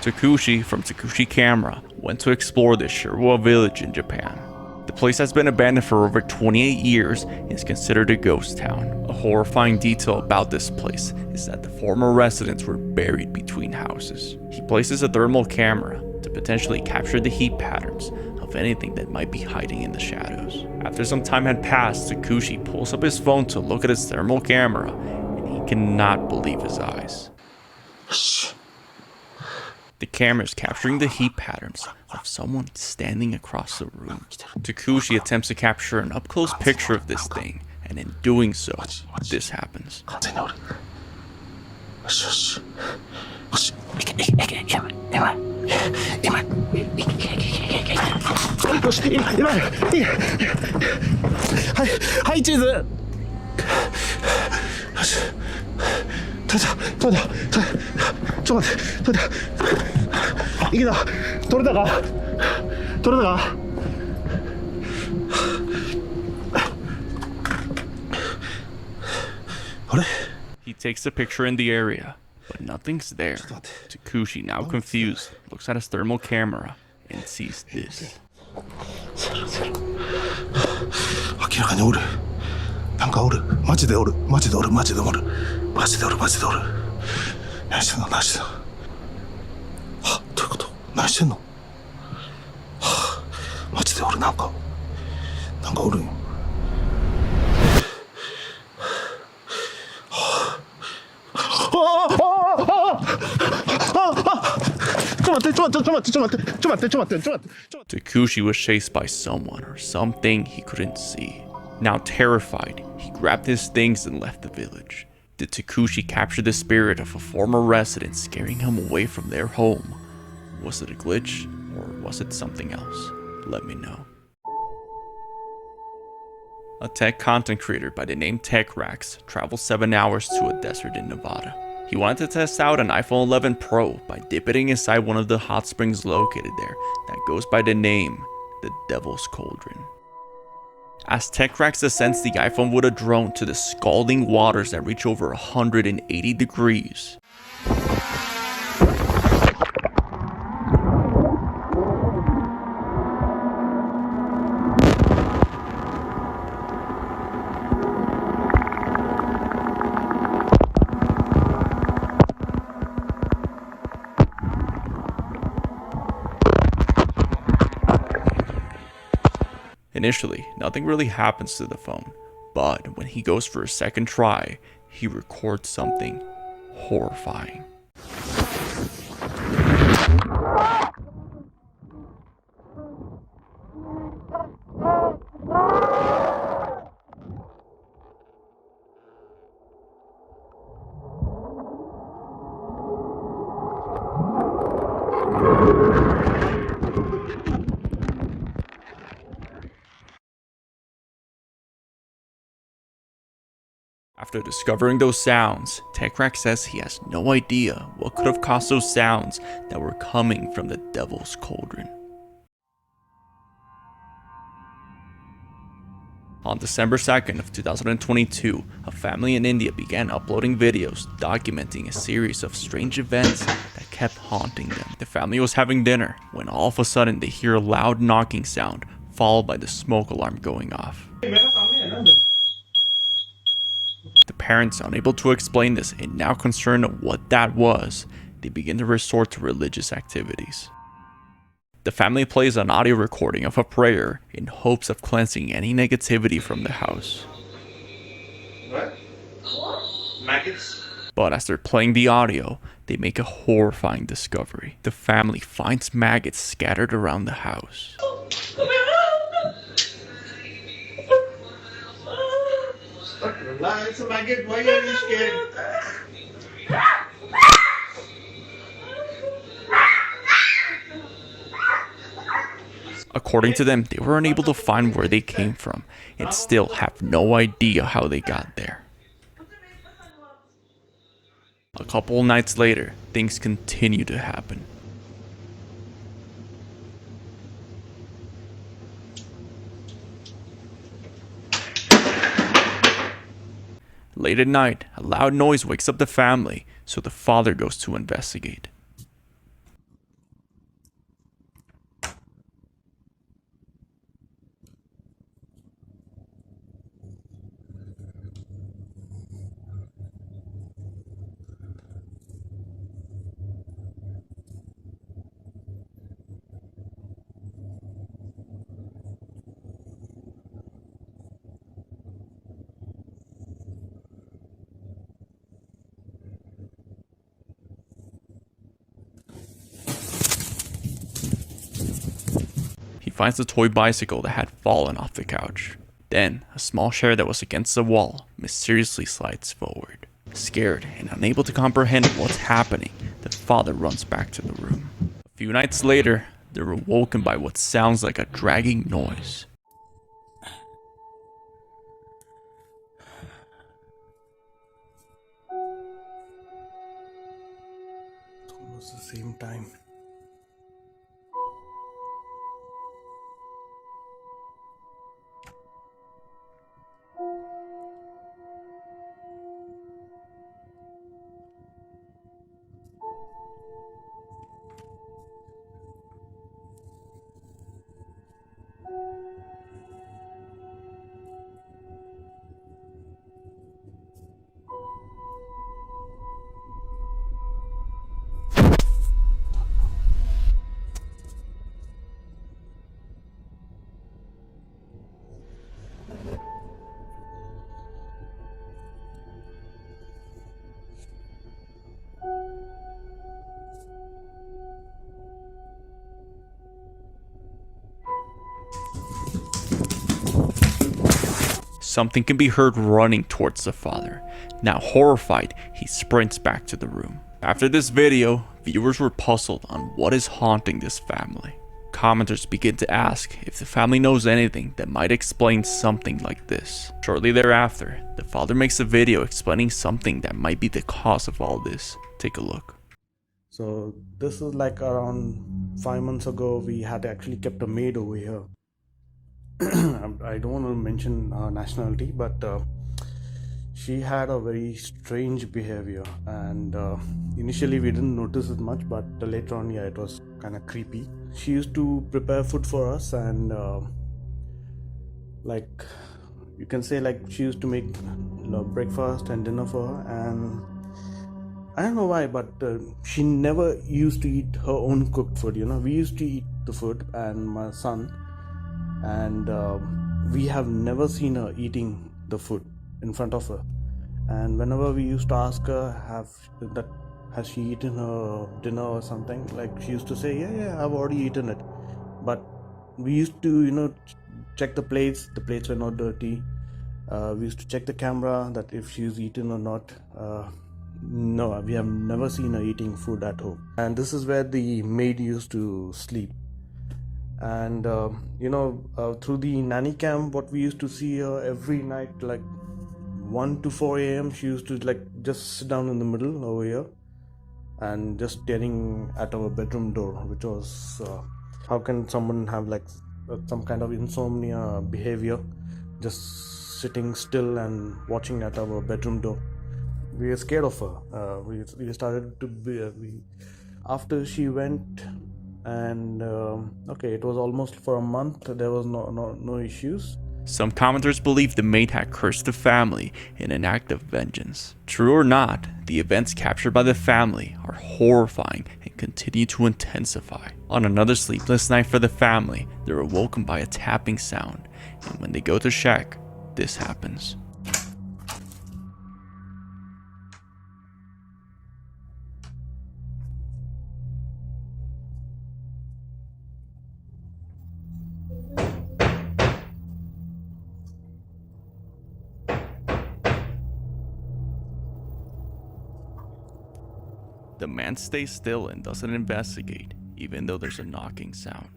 Takushi from Takushi Camera went to explore the Shirwa village in Japan. The place has been abandoned for over 28 years and is considered a ghost town. A horrifying detail about this place is that the former residents were buried between houses. He places a thermal camera to potentially capture the heat patterns of anything that might be hiding in the shadows. After some time had passed, Takushi pulls up his phone to look at his thermal camera, and he cannot believe his eyes. The camera is capturing the heat patterns of someone standing across the room. Takushi attempts to capture an up-close picture of this thing, and in doing so, this happens. He takes the picture in the area, but nothing's there. Takushi, now confused, looks at his thermal camera and sees this. Takushi was chased by someone or something he couldn't see. Now terrified, he grabbed his things and left the village. Did Takushi capture the spirit of a former resident scaring him away from their home? Was it a glitch, or was it something else? Let me know. A tech content creator by the name TechRax traveled 7 hours to a desert in Nevada. He wanted to test out an iPhone 11 Pro by dipping inside one of the hot springs located there that goes by the name the Devil's Cauldron. As TechRax ascends the iPhone with a drone to the scalding waters that reach over 180 degrees. Initially, nothing really happens to the phone, but when he goes for a second try, he records something horrifying. After discovering those sounds, TechRax says he has no idea what could have caused those sounds that were coming from the Devil's Cauldron. On December 2nd of 2022, a family in India began uploading videos documenting a series of strange events that kept haunting them. The family was having dinner when all of a sudden they hear a loud knocking sound followed by the smoke alarm going off. The parents, unable to explain this and now concerned of what that was, they begin to resort to religious activities. The family plays an audio recording of a prayer in hopes of cleansing any negativity from the house. What? Maggots? But as they're playing the audio, they make a horrifying discovery. The family finds maggots scattered around the house. It's a maggot. Why are you scared? According to them, they were unable to find where they came from and still have no idea how they got there. A couple nights later, things continue to happen. Late at night, a loud noise wakes up the family, so the father goes to investigate. finds the toy bicycle that had fallen off the couch. Then, a small chair that was against the wall mysteriously slides forward. Scared and unable to comprehend what's happening, the father runs back to the room. A few nights later, they're awoken by what sounds like a dragging noise. It's almost the same time. Something can be heard running towards the father. Now horrified, he sprints back to the room. After this video, viewers were puzzled on what is haunting this family. Commenters begin to ask if the family knows anything that might explain something like this. Shortly thereafter, the father makes a video explaining something that might be the cause of all this. Take a look. So this is like around 5 months ago. We had actually kept a maid over here. I don't want to mention her nationality, but she had a very strange behavior, and initially we didn't notice it much, but later on, yeah, it was kind of creepy. She used to prepare food for us, and like you can say, like she used to make breakfast and dinner for her, and I don't know why, but she never used to eat her own cooked food. We used to eat the food, and my son, and we have never seen her eating the food in front of her. And whenever we used to ask her, has she eaten her dinner or something, like she used to say, yeah, I've already eaten it. But we used to check the plates were not dirty. We used to check the camera that if she's eaten or not. No, we have never seen her eating food at home. And this is where the maid used to sleep. And through the nanny cam, what we used to see her every night, like 1 to 4 a.m, she used to like just sit down in the middle over here and just staring at our bedroom door, which was how can someone have like some kind of insomnia behavior, just sitting still and watching at our bedroom door. We were scared of her. We started to be after she went. And it was almost for a month. There was no issues. Some commenters believe the maid had cursed the family in an act of vengeance. True or not, the events captured by the family are horrifying and continue to intensify. On another sleepless night for the family, they're awoken by a tapping sound, and when they go to check, this happens. The man stays still and doesn't investigate, even though there's a knocking sound.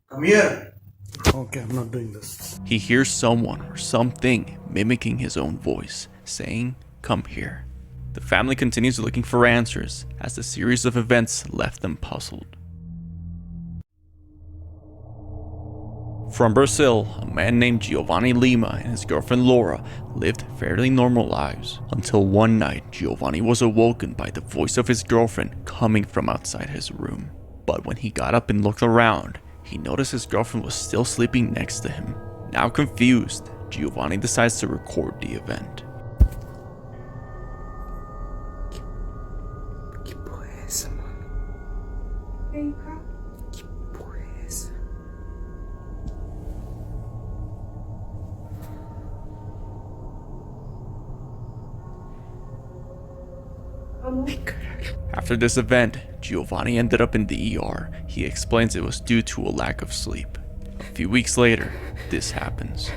Come here. Okay, I'm not doing this. He hears someone or something mimicking his own voice, saying, "Come here." The family continues looking for answers as the series of events left them puzzled. From Brazil, a man named Giovanni Lima and his girlfriend Laura lived fairly normal lives until one night Giovanni was awoken by the voice of his girlfriend coming from outside his room. But when he got up and looked around, he noticed his girlfriend was still sleeping next to him. Now confused, Giovanni decides to record the event. ¿Qué puede After this event, Giovanni ended up in the ER. He explains it was due to a lack of sleep. A few weeks later, this happens.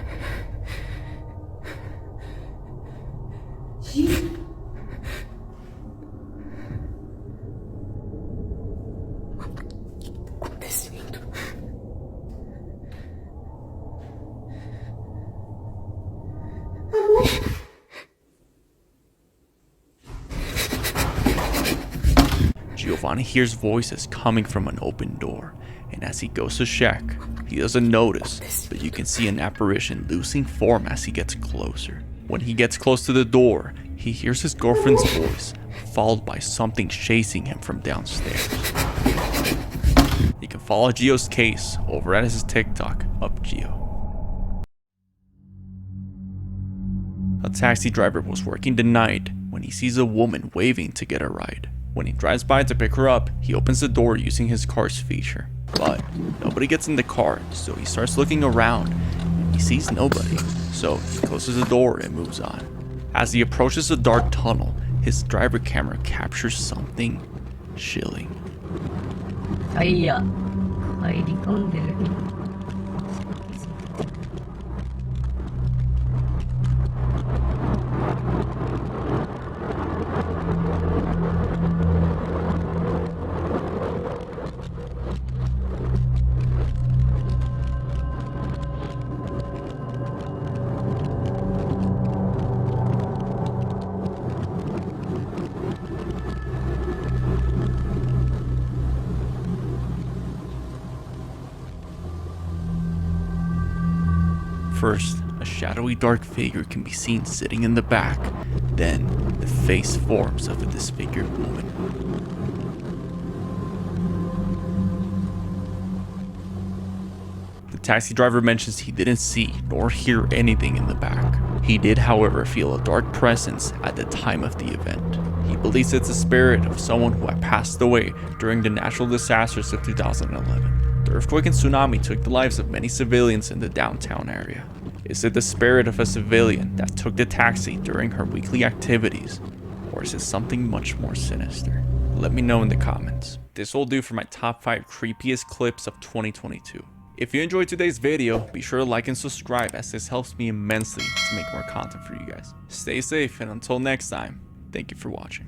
Giovanni hears voices coming from an open door, and as he goes to check, he doesn't notice, but you can see an apparition losing form as he gets closer. When he gets close to the door, he hears his girlfriend's voice, followed by something chasing him from downstairs. You can follow Gio's case over at his TikTok, UpGio. A taxi driver was working the night when he sees a woman waving to get a ride. When he drives by to pick her up, he opens the door using his car's feature. But nobody gets in the car, so he starts looking around and he sees nobody. So he closes the door and moves on. As he approaches a dark tunnel, his driver camera captures something chilling. First, a shadowy dark figure can be seen sitting in the back. Then, the face forms of a disfigured woman. The taxi driver mentions he didn't see nor hear anything in the back. He did, however, feel a dark presence at the time of the event. He believes it's the spirit of someone who had passed away during the natural disasters of 2011. The earthquake and tsunami took the lives of many civilians in the downtown area. Is it the spirit of a civilian that took the taxi during her weekly activities? Or is it something much more sinister? Let me know in the comments. This will do for my top 5 creepiest clips of 2022. If you enjoyed today's video, be sure to like and subscribe as this helps me immensely to make more content for you guys. Stay safe, and until next time, thank you for watching.